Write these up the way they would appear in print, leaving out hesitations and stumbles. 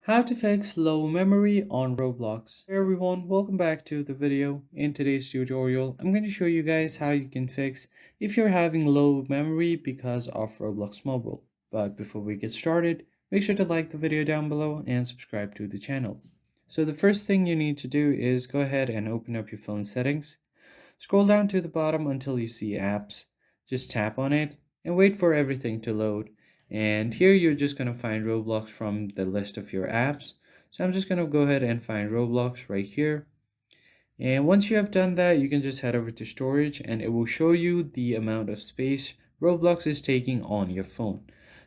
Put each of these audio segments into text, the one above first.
How to fix low memory on Roblox. Hey everyone, welcome back to the video. In today's tutorial, I'm going to show you guys how you can fix if you're having low memory because of Roblox Mobile. But before we get started, make sure to like the video down below and subscribe to the channel. So the first thing you need to do is go ahead and open up your phone settings. Scroll down to the bottom until you see apps. Just tap on it and wait for everything to load. And here you're just going to find Roblox from the list of your apps. So I'm just going to go ahead and find Roblox right here. And once you have done that, you can just head over to storage and it will show you the amount of space Roblox is taking on your phone.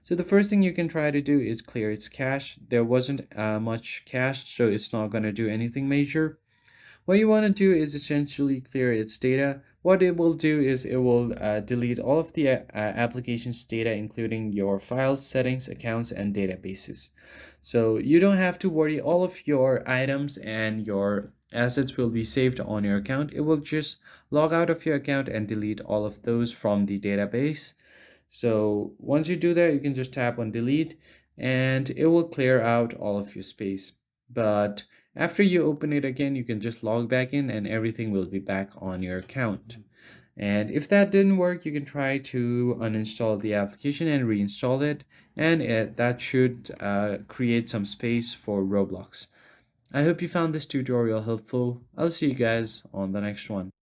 So the first thing you can try to do is clear its cache. There wasn't much cache, so it's not going to do anything major. What you want to do is essentially clear its data. What it will do is it will delete all of the application's data, including your files, settings, accounts, and databases. So you don't have to worry. All of your items and your assets will be saved on your account. It will just log out of your account and delete all of those from the database. So once you do that, you can just tap on delete and it will clear out all of your space. But after you open it again, you can just log back in and everything will be back on your account. And if that didn't work, you can try to uninstall the application and reinstall it, and that should create some space for Roblox. I hope you found this tutorial helpful. I'll see you guys on the next one.